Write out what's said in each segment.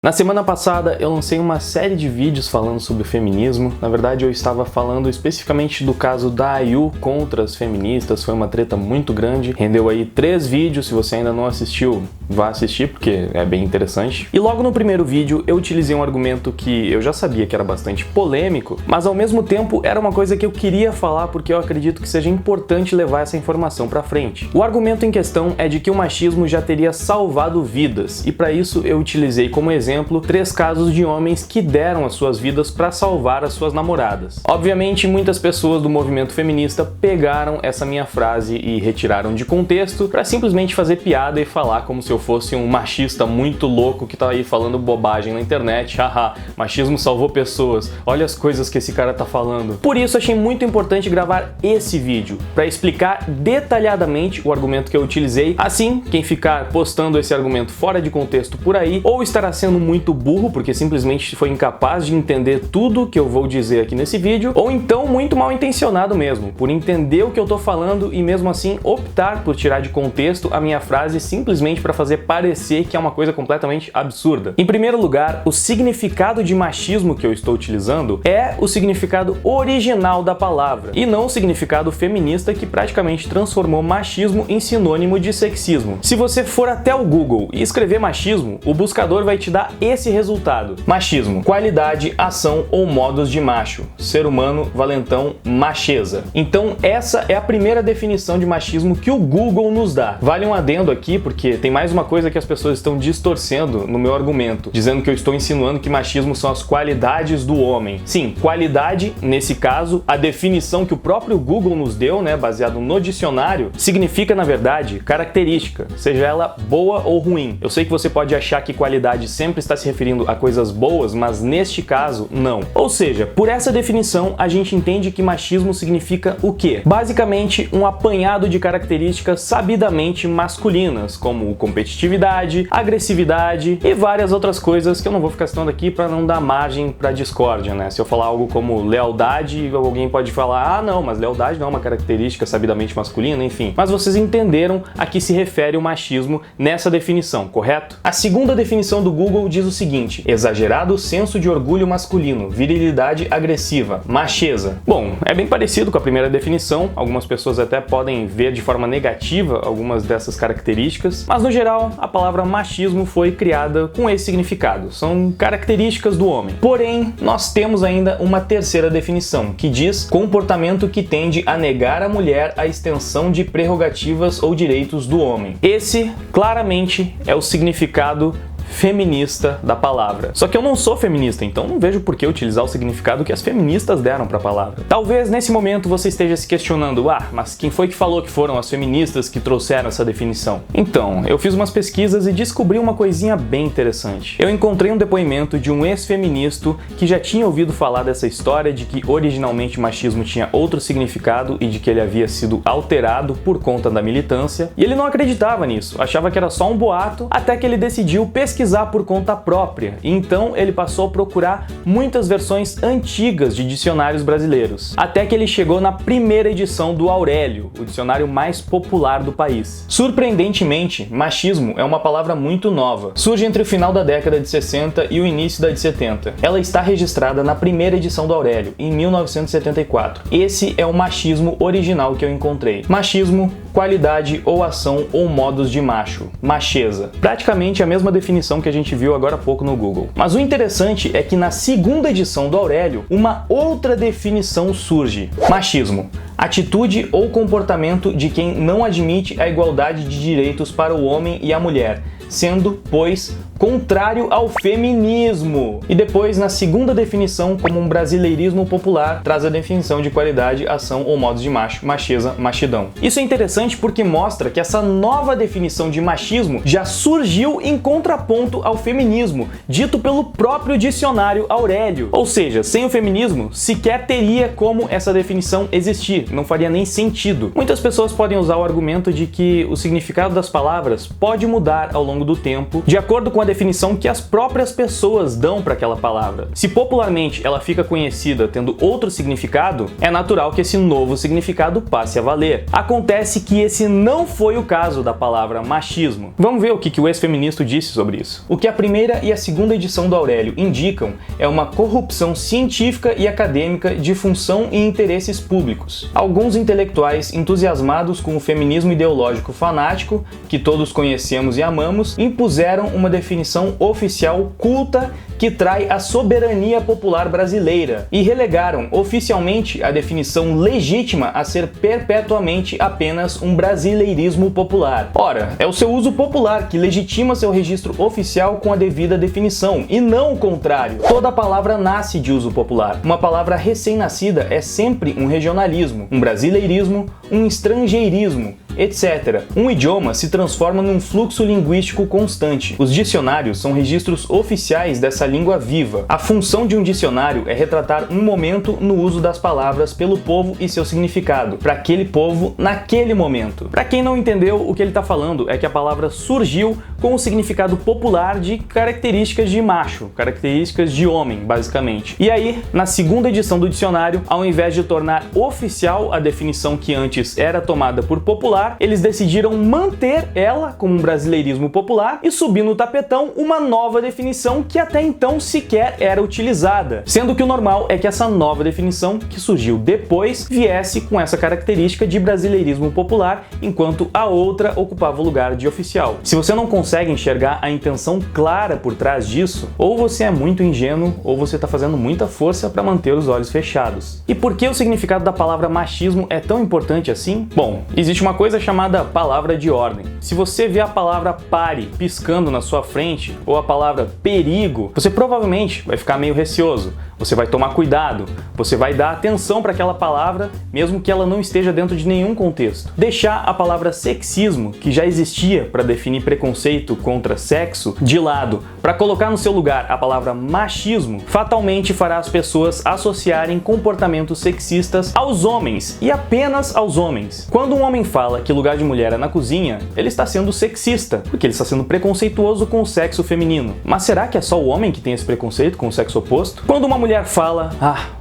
Na semana passada eu lancei uma série de vídeos falando sobre feminismo. Na verdade eu estava falando especificamente do caso da IU contra as feministas. Foi uma treta muito grande, rendeu aí 3 vídeos. Se você ainda não assistiu, vá assistir porque é bem interessante. E logo no primeiro vídeo eu utilizei um argumento que eu já sabia que era bastante polêmico, mas ao mesmo tempo era uma coisa que eu queria falar porque eu acredito que seja importante levar essa informação pra frente. O argumento em questão é de que o machismo já teria salvado vidas, e para isso eu utilizei como exemplo 3 casos de homens que deram as suas vidas para salvar as suas namoradas. Obviamente, muitas pessoas do movimento feminista pegaram essa minha frase e retiraram de contexto para simplesmente fazer piada e falar como se eu fosse um machista muito louco que tá aí falando bobagem na internet. Haha, machismo salvou pessoas, olha as coisas que esse cara tá falando. Por isso achei muito importante gravar esse vídeo para explicar detalhadamente o argumento que eu utilizei. Assim, quem ficar postando esse argumento fora de contexto por aí ou estará sendo muito burro porque simplesmente foi incapaz de entender tudo que eu vou dizer aqui nesse vídeo, ou então muito mal intencionado mesmo, por entender o que eu tô falando e mesmo assim optar por tirar de contexto a minha frase simplesmente para fazer parecer que é uma coisa completamente absurda. Em primeiro lugar, o significado de machismo que eu estou utilizando é o significado original da palavra e não o significado feminista que praticamente transformou machismo em sinônimo de sexismo. Se você for até o Google e escrever machismo, o buscador vai te dar esse resultado: machismo, qualidade, ação ou modos de macho, ser humano, valentão, macheza. Então essa é a primeira definição de machismo que o Google nos dá. Vale um adendo aqui porque tem mais uma coisa que as pessoas estão distorcendo no meu argumento, dizendo que eu estou insinuando que machismo são as qualidades do homem. Sim, qualidade, nesse caso, a definição que o próprio Google nos deu, baseado no dicionário, significa na verdade característica, seja ela boa ou ruim. Eu sei que você pode achar que qualidade sempre está se referindo a coisas boas, mas neste caso, não. Ou seja, por essa definição, a gente entende que machismo significa o quê? Basicamente, um apanhado de características sabidamente masculinas, como competitividade, agressividade e várias outras coisas que eu não vou ficar citando aqui para não dar margem para discórdia, Se eu falar algo como lealdade, alguém pode falar, ah não, mas lealdade não é uma característica sabidamente masculina, enfim. Mas vocês entenderam a que se refere o machismo nessa definição, correto? A segunda definição do Google diz o seguinte: exagerado senso de orgulho masculino, virilidade agressiva, macheza. Bom, é bem parecido com a primeira definição, algumas pessoas até podem ver de forma negativa algumas dessas características, mas no geral a palavra machismo foi criada com esse significado, são características do homem. Porém, nós temos ainda uma terceira definição, que diz comportamento que tende a negar à mulher a extensão de prerrogativas ou direitos do homem. Esse, claramente, é o significado feminista da palavra. Só que eu não sou feminista, então não vejo por que utilizar o significado que as feministas deram para a palavra. Talvez nesse momento você esteja se questionando, mas quem foi que falou que foram as feministas que trouxeram essa definição? Então, eu fiz umas pesquisas e descobri uma coisinha bem interessante. Eu encontrei um depoimento de um ex-feminista que já tinha ouvido falar dessa história de que originalmente machismo tinha outro significado e de que ele havia sido alterado por conta da militância, e ele não acreditava nisso, achava que era só um boato, até que ele decidiu pesquisar por conta própria, e então ele passou a procurar muitas versões antigas de dicionários brasileiros, até que ele chegou na primeira edição do Aurélio, o dicionário mais popular do país. Surpreendentemente, machismo é uma palavra muito nova, surge entre o final da década de 60 e o início da de 70. Ela está registrada na primeira edição do Aurélio, em 1974. Esse é o machismo original que eu encontrei. Machismo, qualidade ou ação ou modos de macho, macheza. Praticamente a mesma definição que a gente viu agora há pouco no Google. Mas o interessante é que na segunda edição do Aurélio, uma outra definição surge. Machismo: atitude ou comportamento de quem não admite a igualdade de direitos para o homem e a mulher, sendo, pois, contrário ao feminismo. E depois, na segunda definição, como um brasileirismo popular, traz a definição de qualidade, ação ou modos de macho, macheza, machidão. Isso é interessante porque mostra que essa nova definição de machismo já surgiu em contraponto ao feminismo, dito pelo próprio dicionário Aurélio. Ou seja, sem o feminismo, sequer teria como essa definição existir, não faria nem sentido. Muitas pessoas podem usar o argumento de que o significado das palavras pode mudar ao longo do tempo, de acordo com a definição que as próprias pessoas dão para aquela palavra. Se popularmente ela fica conhecida tendo outro significado, é natural que esse novo significado passe a valer. Acontece que esse não foi o caso da palavra machismo. Vamos ver o que o ex-feminista disse sobre isso. O que a primeira e a segunda edição do Aurélio indicam é uma corrupção científica e acadêmica de função e interesses públicos. Alguns intelectuais entusiasmados com o feminismo ideológico fanático, que todos conhecemos e amamos, impuseram uma definição oficial culta que trai a soberania popular brasileira e relegaram oficialmente a definição legítima a ser perpetuamente apenas um brasileirismo popular. Ora, é o seu uso popular que legitima seu registro oficial com a devida definição, e não o contrário. Toda palavra nasce de uso popular. Uma palavra recém-nascida é sempre um regionalismo, um brasileirismo, um estrangeirismo, etc. Um idioma se transforma num fluxo linguístico constante. Os dicionários são registros oficiais dessa língua viva. A função de um dicionário é retratar um momento no uso das palavras pelo povo e seu significado, para aquele povo naquele momento. Para quem não entendeu, o que ele está falando é que a palavra surgiu com o significado popular de características de macho, características de homem, basicamente. E aí, na segunda edição do dicionário, ao invés de tornar oficial a definição que antes era tomada por popular, eles decidiram manter ela como um brasileirismo popular e subir no tapetão uma nova definição que até então sequer era utilizada, sendo que o normal é que essa nova definição, que surgiu depois, viesse com essa característica de brasileirismo popular, enquanto a outra ocupava o lugar de oficial. Se você não consegue enxergar a intenção clara por trás disso, ou você é muito ingênuo, ou você está fazendo muita força para manter os olhos fechados. E por que o significado da palavra machismo é tão importante assim? Bom, existe uma coisa chamada palavra de ordem. Se você vê a palavra pare piscando na sua frente, ou a palavra perigo, você provavelmente vai ficar meio receoso. Você vai tomar cuidado, você vai dar atenção para aquela palavra, mesmo que ela não esteja dentro de nenhum contexto. Deixar a palavra sexismo, que já existia para definir preconceito contra sexo, de lado, para colocar no seu lugar a palavra machismo, fatalmente fará as pessoas associarem comportamentos sexistas aos homens, e apenas aos homens. Quando um homem fala que lugar de mulher é na cozinha, ele está sendo sexista, porque ele está sendo preconceituoso com o sexo feminino. Mas será que é só o homem que tem esse preconceito com o sexo oposto? Quando uma mulher fala,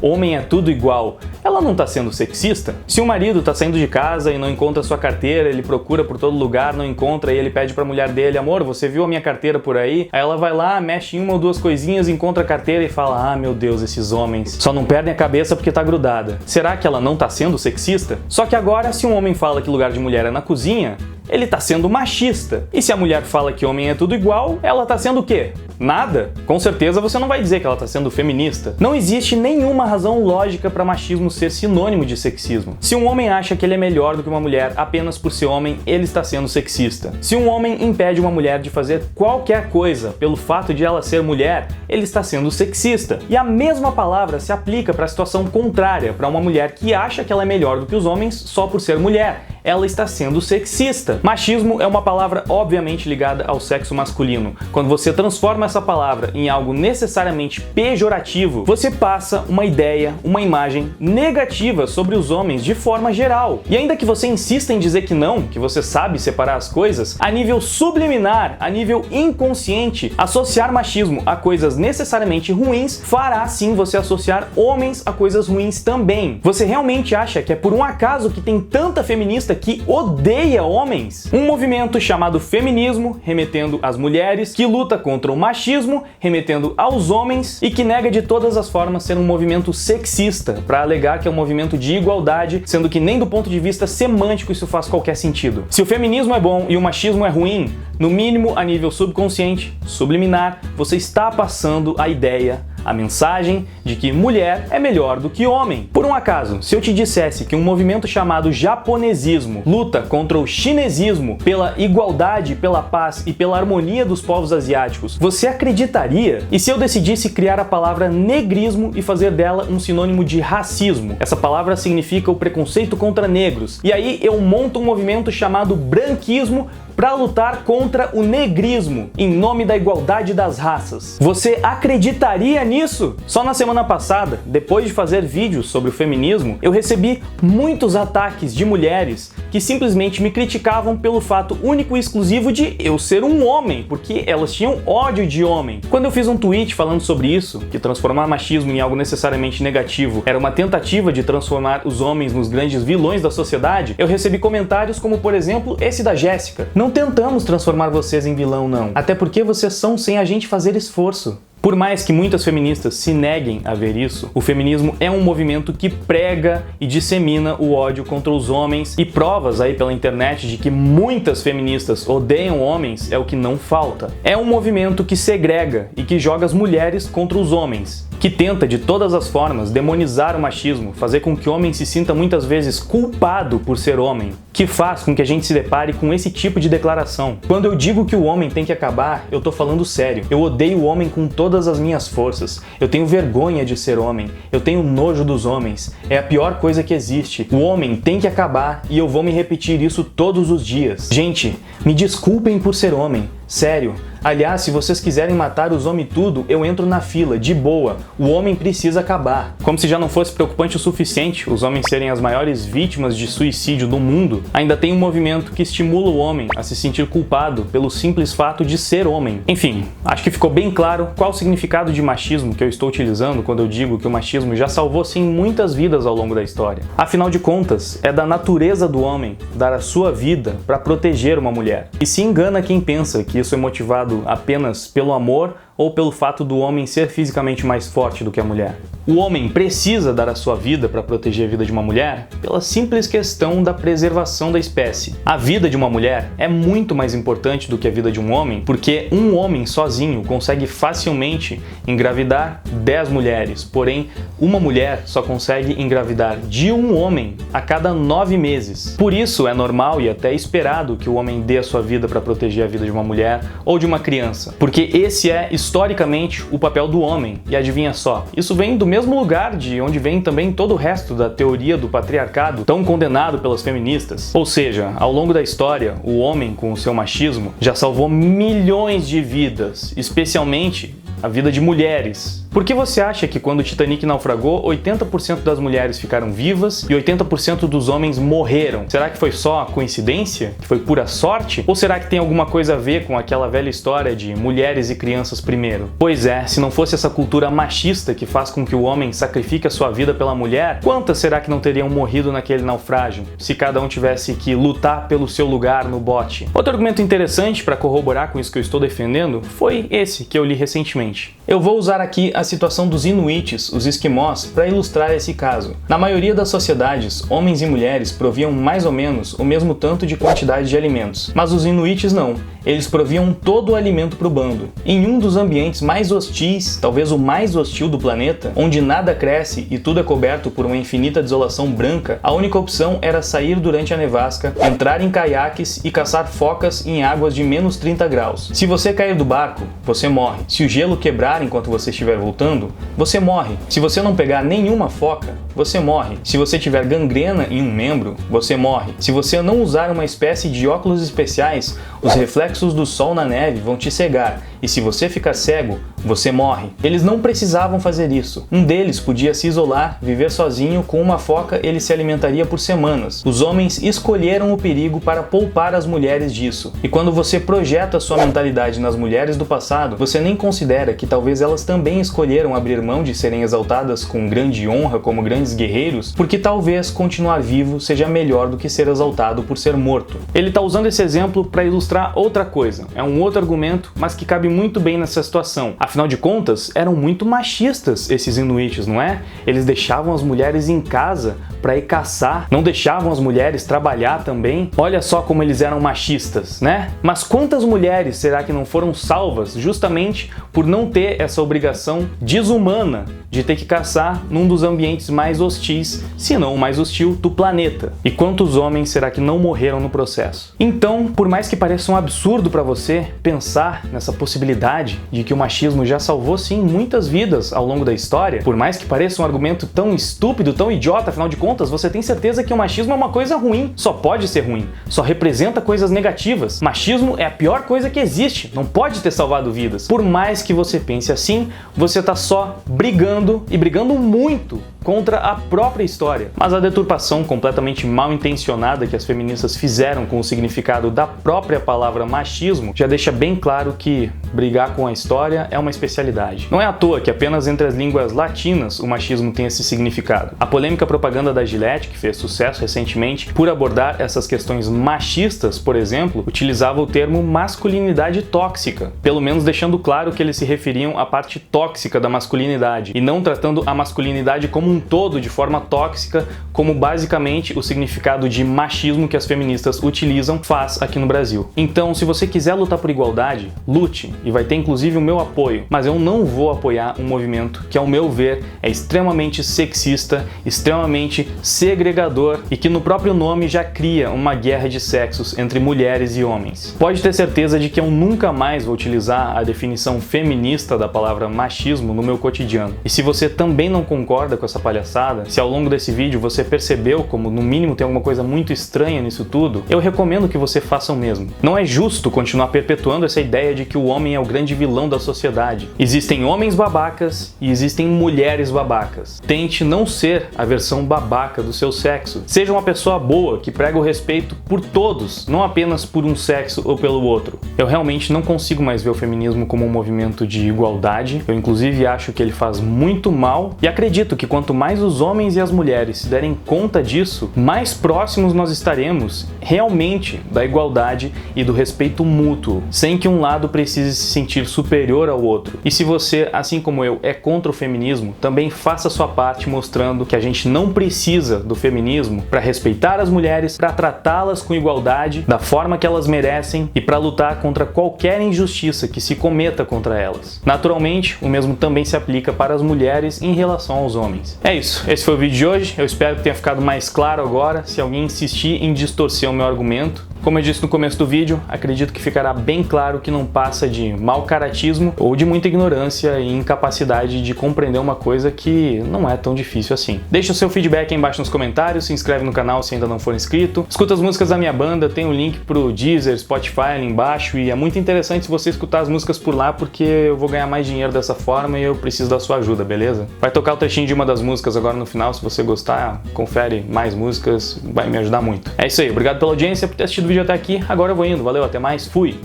homem é tudo igual, ela não está sendo sexista? Se o marido está saindo de casa e não encontra sua carteira, ele procura por todo lugar, não encontra, e ele pede para a mulher dele, amor, você viu a minha carteira por aí? Aí ela vai lá, mexe em uma ou duas coisinhas, encontra a carteira e fala, meu Deus, esses homens só não perdem a cabeça porque tá grudada. Será que ela não está sendo sexista? Só que agora, se um homem fala que lugar de mulher é na cozinha, ele tá sendo machista. E se a mulher fala que homem é tudo igual, ela tá sendo o quê? Nada? Com certeza você não vai dizer que ela tá sendo feminista. Não existe nenhuma razão lógica para machismo ser sinônimo de sexismo. Se um homem acha que ele é melhor do que uma mulher apenas por ser homem, ele está sendo sexista. Se um homem impede uma mulher de fazer qualquer coisa pelo fato de ela ser mulher, ele está sendo sexista. E a mesma palavra se aplica para a situação contrária, para uma mulher que acha que ela é melhor do que os homens só por ser mulher. Ela está sendo sexista. Machismo é uma palavra obviamente ligada ao sexo masculino. Quando você transforma essa palavra em algo necessariamente pejorativo, você passa uma ideia, uma imagem negativa sobre os homens de forma geral. E ainda que você insista em dizer que não, que você sabe separar as coisas, a nível subliminar, a nível inconsciente, associar machismo a coisas necessariamente ruins fará sim você associar homens a coisas ruins também. Você realmente acha que é por um acaso que tem tanta feminista que odeia homens? Um movimento chamado feminismo, remetendo às mulheres, que luta contra o machismo, remetendo aos homens, e que nega de todas as formas ser um movimento sexista, para alegar que é um movimento de igualdade, sendo que nem do ponto de vista semântico isso faz qualquer sentido. Se o feminismo é bom e o machismo é ruim, no mínimo a nível subconsciente, subliminar, você está passando a ideia, a mensagem de que mulher é melhor do que homem. Por um acaso, se eu te dissesse que um movimento chamado japonesismo luta contra o chinesismo pela igualdade, pela paz e pela harmonia dos povos asiáticos, você acreditaria? E se eu decidisse criar a palavra negrismo e fazer dela um sinônimo de racismo? Essa palavra significa o preconceito contra negros. E aí eu monto um movimento chamado branquismo para lutar contra o negrismo, em nome da igualdade das raças. Você acreditaria nisso? Só na semana passada, depois de fazer vídeos sobre o feminismo, eu recebi muitos ataques de mulheres que simplesmente me criticavam pelo fato único e exclusivo de eu ser um homem, porque elas tinham ódio de homem. Quando eu fiz um tweet falando sobre isso, que transformar machismo em algo necessariamente negativo era uma tentativa de transformar os homens nos grandes vilões da sociedade, eu recebi comentários como, por exemplo, esse da Jéssica. Não tentamos transformar vocês em vilão, não. Até porque vocês são sem a gente fazer esforço. Por mais que muitas feministas se neguem a ver isso, o feminismo é um movimento que prega e dissemina o ódio contra os homens, e provas aí pela internet de que muitas feministas odeiam homens é o que não falta. É um movimento que segrega e que joga as mulheres contra os homens, que tenta de todas as formas demonizar o machismo, fazer com que o homem se sinta muitas vezes culpado por ser homem, que faz com que a gente se depare com esse tipo de declaração. Quando eu digo que o homem tem que acabar, eu tô falando sério. Eu odeio o homem com todas as minhas forças. Eu tenho vergonha de ser homem. Eu tenho nojo dos homens. É a pior coisa que existe. O homem tem que acabar e eu vou me repetir isso todos os dias. Gente, me desculpem por ser homem. Sério. Aliás, se vocês quiserem matar os homens tudo, eu entro na fila, de boa. O homem precisa acabar. Como se já não fosse preocupante o suficiente os homens serem as maiores vítimas de suicídio do mundo, ainda tem um movimento que estimula o homem a se sentir culpado pelo simples fato de ser homem. Enfim, acho que ficou bem claro qual o significado de machismo que eu estou utilizando quando eu digo que o machismo já salvou sim muitas vidas ao longo da história. Afinal de contas, é da natureza do homem dar a sua vida para proteger uma mulher. E se engana quem pensa que isso é motivado apenas pelo amor ou pelo fato do homem ser fisicamente mais forte do que a mulher. O homem precisa dar a sua vida para proteger a vida de uma mulher pela simples questão da preservação da espécie. A vida de uma mulher é muito mais importante do que a vida de um homem, porque um homem sozinho consegue facilmente engravidar 10 mulheres, porém uma mulher só consegue engravidar de um homem a cada 9 meses. Por isso é normal e até esperado que o homem dê a sua vida para proteger a vida de uma mulher ou de uma criança, porque esse é historicamente o papel do homem. E adivinha só, isso vem do mesmo lugar de onde vem também todo o resto da teoria do patriarcado, tão condenado pelas feministas. Ou seja, ao longo da história, o homem com o seu machismo já salvou milhões de vidas, especialmente a vida de mulheres. Por que você acha que quando o Titanic naufragou, 80% das mulheres ficaram vivas e 80% dos homens morreram? Será que foi só coincidência? Que foi pura sorte? Ou será que tem alguma coisa a ver com aquela velha história de mulheres e crianças primeiro? Pois é, se não fosse essa cultura machista que faz com que o homem sacrifique a sua vida pela mulher, quantas será que não teriam morrido naquele naufrágio, se cada um tivesse que lutar pelo seu lugar no bote? Outro argumento interessante para corroborar com isso que eu estou defendendo foi esse que eu li recentemente. Eu vou usar aqui a situação dos Inuits, os esquimós, para ilustrar esse caso. Na maioria das sociedades, homens e mulheres proviam mais ou menos o mesmo tanto de quantidade de alimentos, mas os Inuits não. Eles proviam todo o alimento para o bando. Em um dos ambientes mais hostis, talvez o mais hostil do planeta, onde nada cresce e tudo é coberto por uma infinita desolação branca, a única opção era sair durante a nevasca, entrar em caiaques e caçar focas em águas de menos 30 graus. Se você cair do barco, você morre. Se o gelo quebrar enquanto você estiver voltando, você morre. Se você não pegar nenhuma foca, você morre. Se você tiver gangrena em um membro, você morre. Se você não usar uma espécie de óculos especiais, os reflexos do sol na neve vão te cegar. E se você ficar cego, você morre. Eles não precisavam fazer isso. Um deles podia se isolar, viver sozinho, com uma foca ele se alimentaria por semanas. Os homens escolheram o perigo para poupar as mulheres disso. E quando você projeta sua mentalidade nas mulheres do passado, você nem considera que talvez elas também escolheram abrir mão de serem exaltadas com grande honra como grandes guerreiros, porque talvez continuar vivo seja melhor do que ser exaltado por ser morto. Ele está usando esse exemplo para ilustrar outra coisa. É um outro argumento, mas que cabe muito bem nessa situação. Afinal de contas, eram muito machistas esses Inuits, não é? Eles deixavam as mulheres em casa para ir caçar, não deixavam as mulheres trabalhar também. Olha só como eles eram machistas, né? Mas quantas mulheres será que não foram salvas justamente por não ter essa obrigação desumana de ter que caçar num dos ambientes mais hostis, se não o mais hostil, do planeta? E quantos homens será que não morreram no processo? Então, por mais que pareça um absurdo para você pensar nessa possibilidade de que o machismo já salvou sim muitas vidas ao longo da história, por mais que pareça um argumento tão estúpido, tão idiota, afinal de contas, você tem certeza que o machismo é uma coisa ruim, só pode ser ruim, só representa coisas negativas. Machismo é a pior coisa que existe, não pode ter salvado vidas. Por mais que você pense assim, você tá só brigando, e brigando muito, contra a própria história. Mas a deturpação completamente mal intencionada que as feministas fizeram com o significado da própria palavra machismo já deixa bem claro que brigar com a história é uma especialidade. Não é à toa que apenas entre as línguas latinas o machismo tem esse significado. A polêmica propaganda da Gillette, que fez sucesso recentemente, por abordar essas questões machistas, por exemplo, utilizava o termo masculinidade tóxica, pelo menos deixando claro que eles se referiam à parte tóxica da masculinidade, e não tratando a masculinidade como um todo de forma tóxica, como basicamente o significado de machismo que as feministas utilizam faz aqui no Brasil. Então, se você quiser lutar por igualdade, lute, e vai ter inclusive o meu apoio, mas eu não vou apoiar um movimento que, ao meu ver, é extremamente sexista, extremamente segregador e que no próprio nome já cria uma guerra de sexos entre mulheres e homens. Pode ter certeza de que eu nunca mais vou utilizar a definição feminista da palavra machismo no meu cotidiano. E se você também não concorda com essa palhaçada, se ao longo desse vídeo você percebeu como no mínimo tem alguma coisa muito estranha nisso tudo, eu recomendo que você faça o mesmo. Não é justo continuar perpetuando essa ideia de que o homem é o grande vilão da sociedade. Existem homens babacas e existem mulheres babacas. Tente não ser a versão babaca do seu sexo. Seja uma pessoa boa que prega o respeito por todos, não apenas por um sexo ou pelo outro. Eu realmente não consigo mais ver o feminismo como um movimento de igualdade. Eu inclusive acho que ele faz muito mal e acredito que quanto mais os homens e as mulheres se derem conta disso, mais próximos nós estaremos realmente da igualdade e do respeito mútuo, sem que um lado precise se sentir superior ao outro. E se você, assim como eu, é contra o feminismo, também faça a sua parte mostrando que a gente não precisa do feminismo para respeitar as mulheres, para tratá-las com igualdade, da forma que elas merecem e para lutar contra qualquer injustiça que se cometa contra elas. Naturalmente, o mesmo também se aplica para as mulheres em relação aos homens. É isso, esse foi o vídeo de hoje, eu espero que tenha ficado mais claro agora. Se alguém insistir em distorcer o meu argumento, como eu disse no começo do vídeo, acredito que ficará bem claro que não passa de mau caratismo ou de muita ignorância e incapacidade de compreender uma coisa que não é tão difícil assim. Deixa o seu feedback aí embaixo nos comentários, se inscreve no canal se ainda não for inscrito, escuta as músicas da minha banda, tem um link pro Deezer, Spotify ali embaixo e é muito interessante se você escutar as músicas por lá porque eu vou ganhar mais dinheiro dessa forma e eu preciso da sua ajuda, beleza? Vai tocar o trechinho de uma das músicas agora no final, se você gostar, confere mais músicas, vai me ajudar muito. É isso aí, obrigado pela audiência, por ter assistido o vídeo até aqui, agora eu vou indo, valeu, até mais, fui!